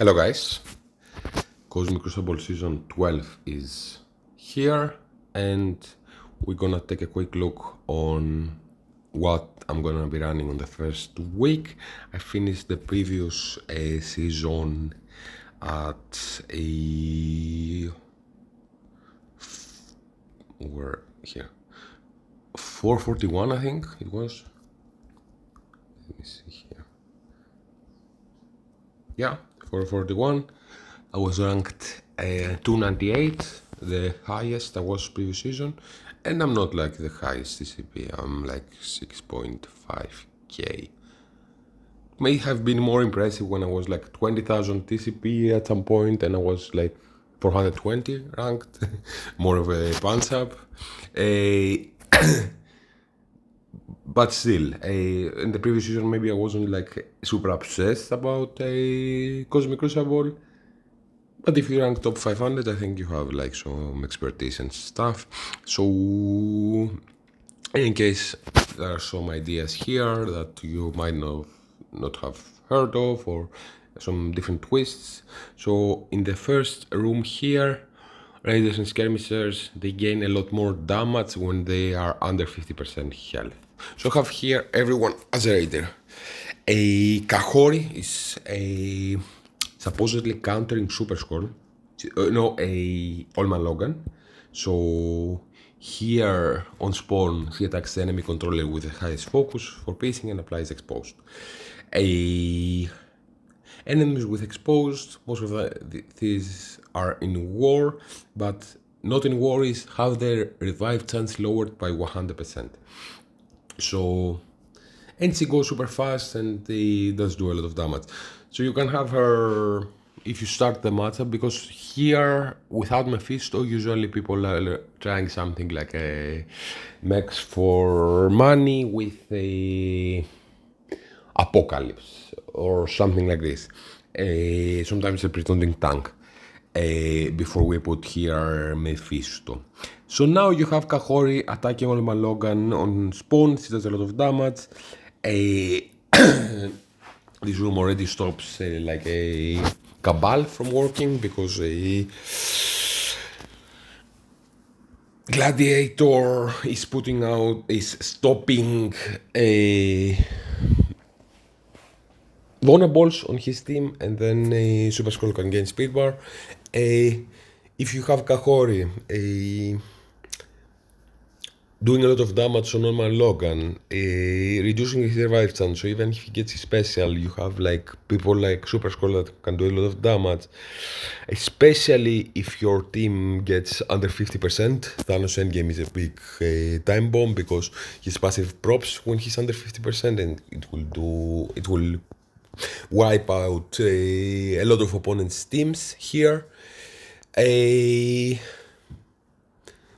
Hello guys, Cosmic Crucible Season 12 is here and we're gonna take a quick look on what I'm gonna be running on the first week. I finished the previous season at where here 441 I think it was. Let me see here. Yeah, 441. I was ranked 298, the highest I was previous season, and I'm not like the highest TCP, I'm like 6.5k. May have been more impressive when I was like 20,000 TCP at some point and I was like 420 ranked, more of a punch up. But still, in the previous season maybe I wasn't like super obsessed about Cosmic Crucible. But if you rank top 500, I think you have like some expertise and stuff. So, in case there are some ideas here that you might not have heard of or some different twists. So, in the first room here, Raiders and Skirmishers, they gain a lot more damage when they are under 50% health. So I have here everyone as a Raider. A Kahori is a supposedly countering Super Skull. No, a Allman Logan. So here on spawn, he attacks the enemy controller with the highest focus for piecing and applies exposed. Enemies with exposed, most of these are in war, but not in war is have their revive chance lowered by 100%. So, and she goes super fast and he does do a lot of damage. So you can have her if you start the matchup, because here without Mephisto usually people are trying something like a mechs for money with a Apocalypse or something like this. Sometimes a pretending tank. Before we put here Mephisto. So now you have Kahori attacking Olma Logan on spawn. She does a lot of damage. This room already stops like a Cabal from working because a Gladiator is stopping a Vulnerables on his team, and then Super Skull can gain speed bar. If you have Kahori doing a lot of damage on normal Logan, reducing his revive chance, so even if he gets his special, you have like people like Super Skull that can do a lot of damage, especially if your team gets under 50%. Thanos Endgame is a big time bomb because his passive props when he's under 50% and it will wipe out a lot of opponents' teams here.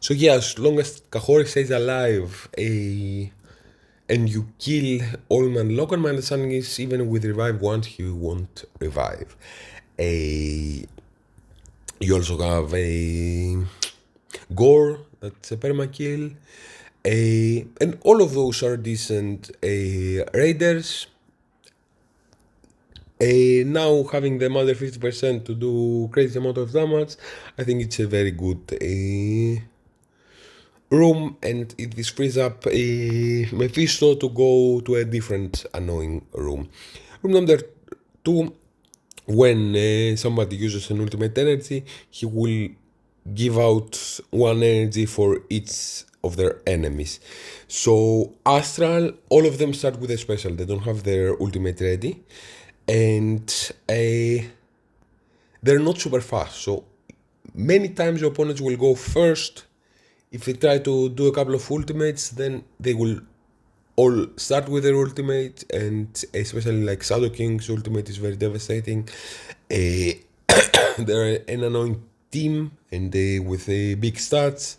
So yeah, as long as Kahori stays alive and you kill Allman Logan, my understanding is even with revive once he won't revive. You also have a Gore, that's a permakill. And all of those are decent raiders. Now having them under 50% to do crazy amount of damage, I think it's a very good room, and this frees up Mephisto to go to a different annoying room. Room number 2, when somebody uses an ultimate energy, he will give out 1 energy for each of their enemies. So Astral, all of them start with a special, they don't have their ultimate ready, and they're not super fast, so many times your opponents will go first. If they try to do a couple of ultimates, then they will all start with their ultimate, and especially like Shadow King's ultimate is very devastating. They're an annoying team and with big stats.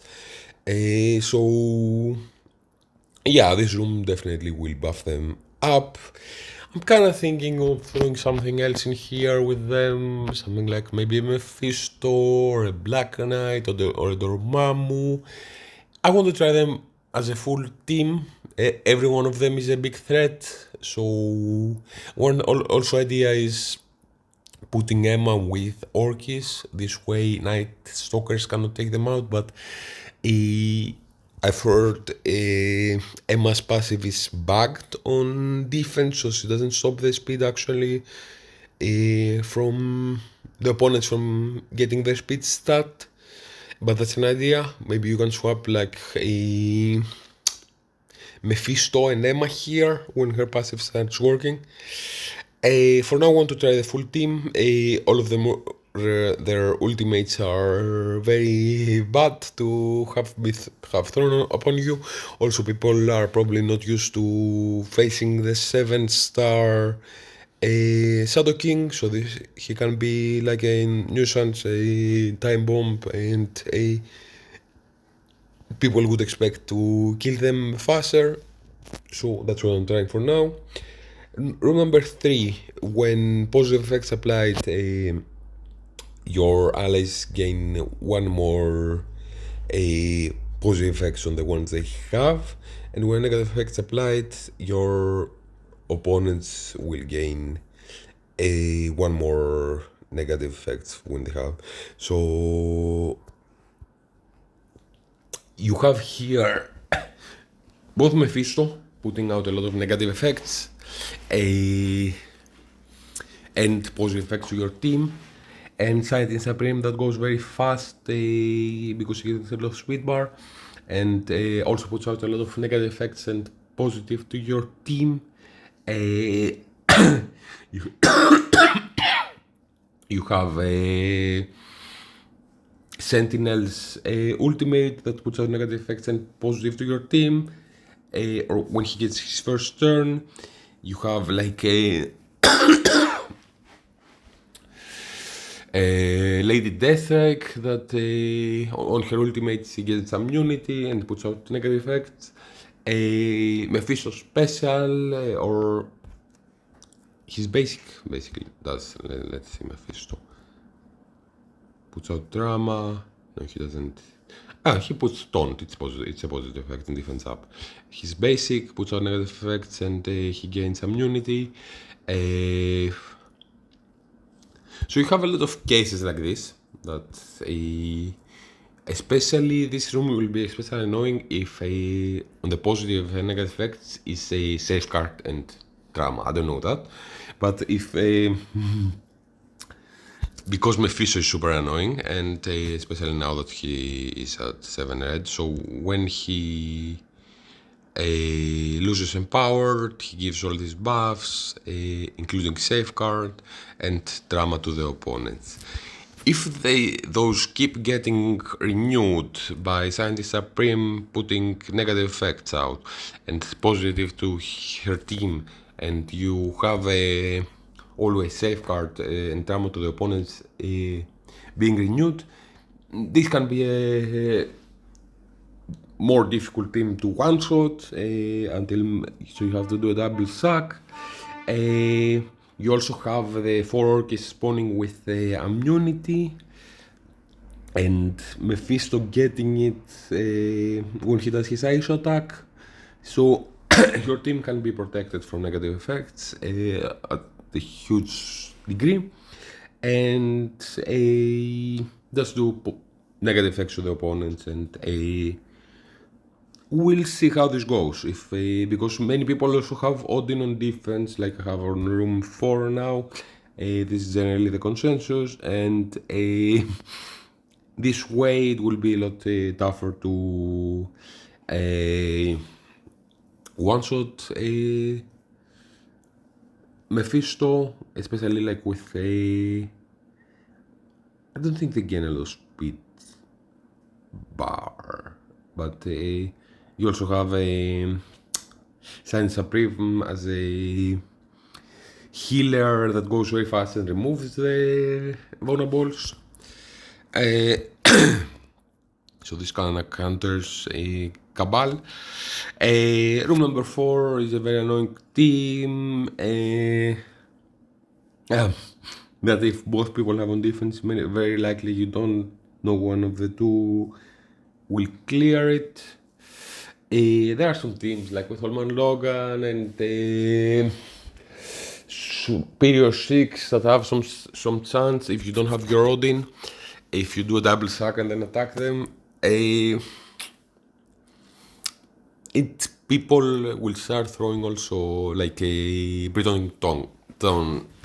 So yeah, this room definitely will buff them up. I'm kind of thinking of throwing something else in here with them, something like maybe a Mephisto or a Black Knight or a Dormammu. I want to try them as a full team. Every one of them is a big threat, so one also idea is putting Emma with Orkis. This way Night Stalkers cannot take them out, but I've heard Emma's passive is backed on defense, so she doesn't stop the speed actually from the opponents from getting their speed stat. But that's an idea. Maybe you can swap like a Mephisto and Emma here when her passive starts working. For now I want to try the full team. All of them, their ultimates are very bad to have thrown upon you. Also people are probably not used to facing the 7-star Shadow King, so he can be like a nuisance, a time bomb, and people would expect to kill them faster. So that's what I'm trying for now. Rule number 3, when positive effects applied, your allies gain one more positive effects on the ones they have, and when negative effects applied, your opponents will gain one more negative effects when they have. So you have here both Mephisto putting out a lot of negative effects and positive effects to your team, and Sighting Supreme that goes very fast because he gets a lot of speed bar, and also puts out a lot of negative effects and positive to your team. You have Sentinel's ultimate that puts out negative effects and positive to your team, or when he gets his first turn. You have like a Lady Deathstrike that on her ultimate she gets immunity and puts out negative effects. Mephisto special or his basically does. Let's see, Mephisto puts out drama. No, he doesn't. He puts taunt. It's a positive effect in defense up. His basic puts out negative effects and he gains immunity. So you have a lot of cases like this that especially this room will be especially annoying if on the positive and negative effects is a safeguard and drama. I don't know that, but if because Mephisto is super annoying, and especially now that he is at 7 red, so when he loses empowered, he gives all these buffs, including safeguard and drama to the opponents. If those keep getting renewed by Scientist Supreme putting negative effects out and positive to her team, and you have always safeguard and drama to the opponents being renewed, this can be a more difficult team to one-shot until, so you have to do a double sack. You also have the 4 Orcs spawning with immunity, and Mephisto getting it when he does his ice attack. So your team can be protected from negative effects at a huge degree, and just do negative effects to the opponents, and we'll see how this goes. If because many people also have Odin on defense, like I have on room 4 now. This is generally the consensus, and this way it will be a lot tougher to one-shot Mephisto, especially like with a. I don't think they gain a lot of speed bar, but you also have a Sign Supreme as a healer that goes very fast and removes the vulnerables. So this kind of counters a Cabal. Room number 4 is a very annoying team. That if both people have on defense, very likely you don't know one of the two will clear it. There are some teams like with Holman Logan and superior 6 that have some chance if you don't have your Odin. If you do a double sack and then attack them, people will start throwing also like a Breton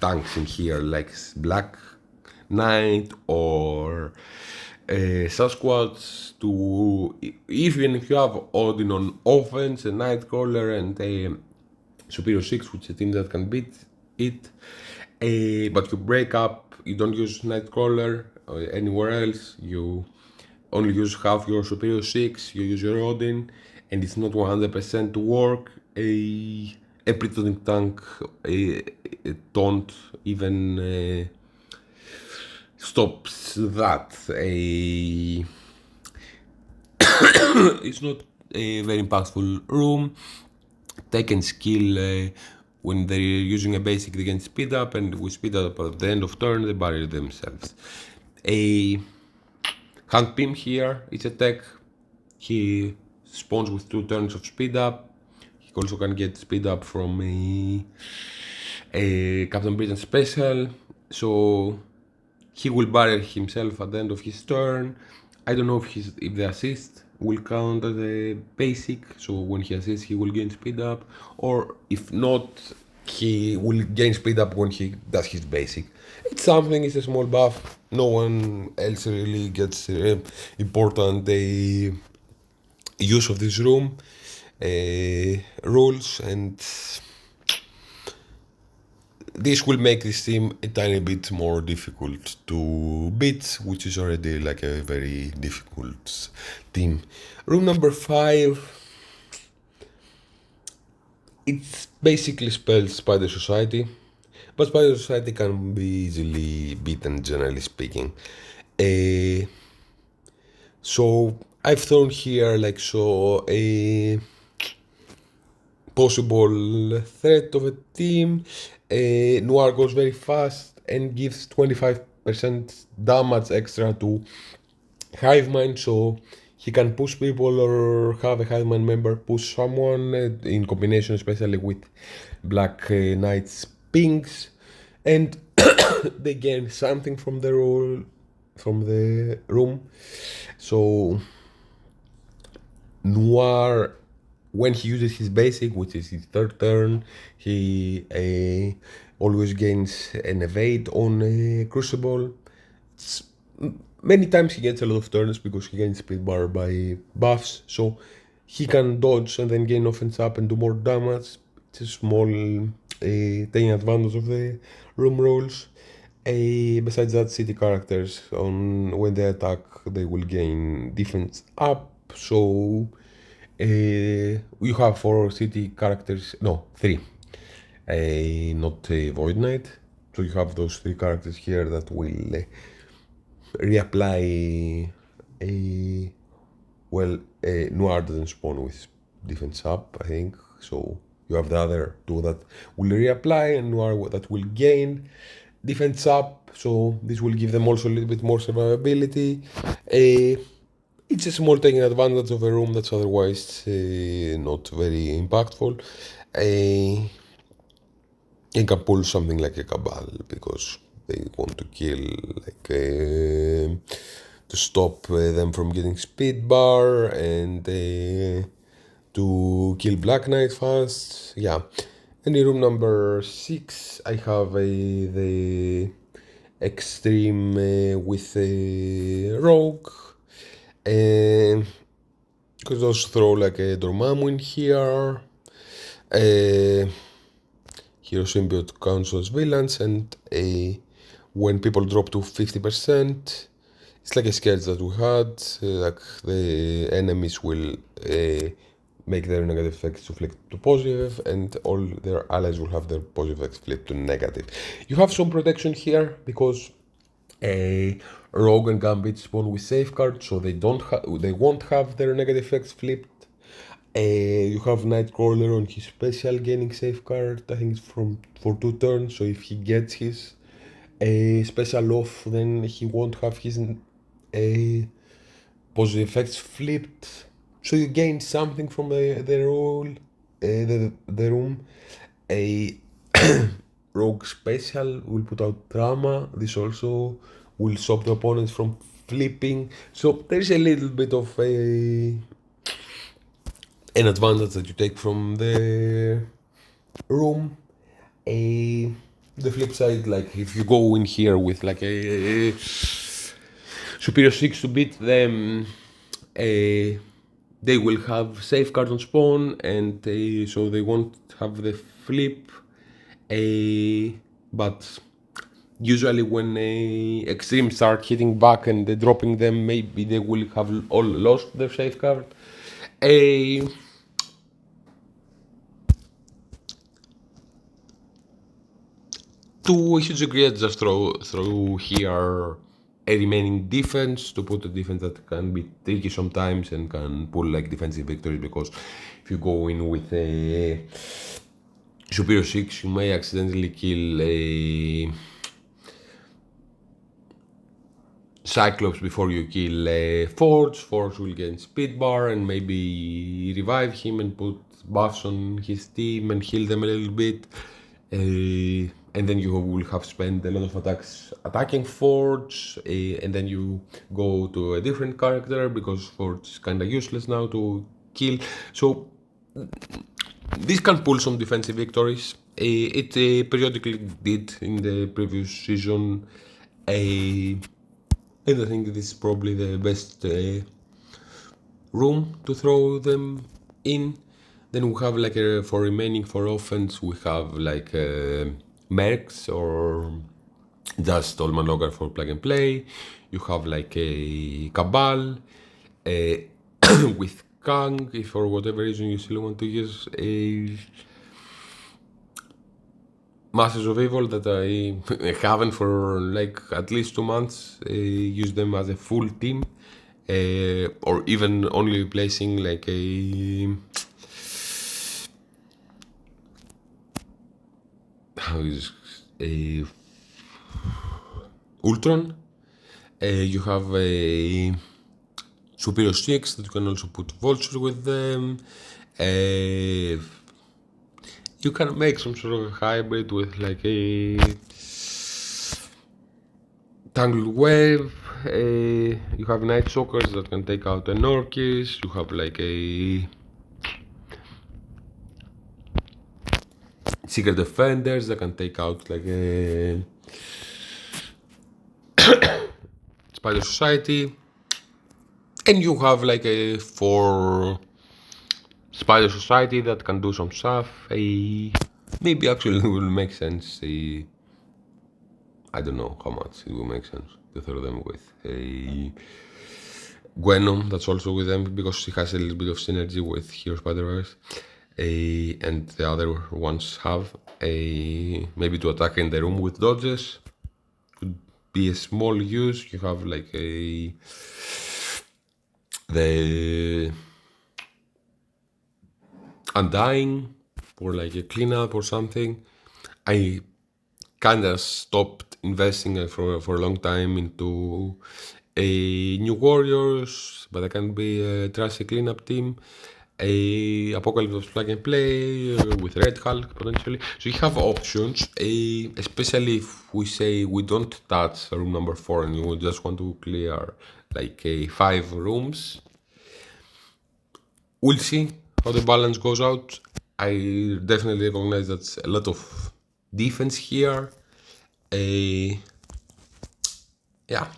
tanks in here, like Black Knight or Sasquatch. To even if you have Odin on offense, a Nightcrawler and a Superior 6, which is a team that can beat it, but you break up, you don't use Nightcrawler or anywhere else, you only use half your Superior 6, you use your Odin, and it's not 100% to work. A Breton tank don't even stops that. It's not a very impactful room. They can skill when they're using a basic, they can speed up, and with speed up at the end of turn, they bury themselves. A Hand Pim here, it's a tech. He spawns with 2 turns of speed up. He also can get speed up from a Captain Britain special, so he will bury himself at the end of his turn. I don't know if the assist will count as a basic, so when he assists he will gain speed up, or if not, he will gain speed up when he does his basic. It's something, it's a small buff, no one else really gets important use of this room rules, and this will make this team a tiny bit more difficult to beat, which is already like a very difficult team. Room number 5, it's basically spells Spider Society, but Spider Society can be easily beaten, generally speaking. So I've thrown here like so a possible threat of a team. Noir goes very fast and gives 25% damage extra to Hive Mind, so he can push people or have a Hive Mind member push someone in combination, especially with Black Knight's pings, and they gain something from the room. So Noir, when he uses his basic, which is his 3rd turn, he always gains an evade on Crucible. Many times he gets a lot of turns because he gains speed bar by buffs, so he can dodge and then gain offense up and do more damage. It's a small taking advantage of the room rules. Besides that, city characters, when they attack, they will gain defense up, so you have 4 city characters, no, 3, not Void Knight, so you have those 3 characters here that will reapply Noir doesn't spawn with defense up, I think, so you have the other 2 that will reapply, and Noir that will gain defense up, so this will give them also a little bit more survivability. It's a small taking advantage of a room that's otherwise not very impactful. You can pull something like a Cabal because they want to kill, like to stop them from getting speed bar and to kill Black Knight fast. Yeah. And in room number 6, I have the extreme with a rogue. Because those throw like a Dormammu in here. Hero Symbiote counts as villains, and when people drop to 50%, it's like a sketch that we had, like the enemies will make their negative effects to flip to positive, and all their allies will have their positive effects flip to negative. You have some protection here because Rogue and Gambit spawn with safeguard, so they won't have their negative effects flipped. You have Nightcrawler on his special gaining safeguard, I think it's for 2 turns, so if he gets his special off, then he won't have his positive effects flipped. So you gain something from the room. rogue special will put out trauma. This also will stop the opponents from flipping. So there's a little bit of an advantage that you take from the room. The flip side, like if you go in here with like a superior 6 to beat them, they will have safeguard on spawn, and so they won't have the flip. But usually when extremes start hitting back and dropping them, maybe they will have all lost their safeguard. To a huge degree, I just throw here a remaining defense to put a defense that can be tricky sometimes and can pull like defensive victories, because if you go in with a superior 6, you may accidentally kill a Cyclops before you kill a Forge. Forge will get speed bar and maybe revive him and put buffs on his team and heal them a little bit. And then you will have spent a lot of attacks attacking Forge, and then you go to a different character because Forge is kinda useless now to kill. So this can pull some defensive victories. It periodically did in the previous season. And I think this is probably the best room to throw them in. Then we have like for remaining for offense, we have like mercs or just Olman Logger for plug and play. You have like a Cabal with Kang, if for whatever reason you still want to use a Masters of Evil that I haven't for like at least 2 months. Use them as a full team, or even only replacing like a how is a Ultron. You have a Superior 6 that you can also put Vulture with them. You can make some sort of hybrid with like a Tangled Wave. You have Night Sockers that can take out an Orcus. You have like a Secret Defenders that can take out like a Spider Society. And you have like a 4 Spider Society that can do some stuff. Maybe actually it will make sense. I don't know how much it will make sense to throw them with a Gwenom. That's also with them because she has a little bit of synergy with Hero Spider-Verse. And the other ones have maybe to attack in the room with dodges. Could be a small use. You have like the Undying for like a cleanup or something. I kinda stopped investing for a long time into a new warriors, but I can be a trashy cleanup team. A Apocalypse plug and play with Red Hulk potentially. So you have options, especially if we say we don't touch room number 4 and you just want to clear like 5 rooms. We'll see how the balance goes out. I definitely recognize that's a lot of defense here. Yeah,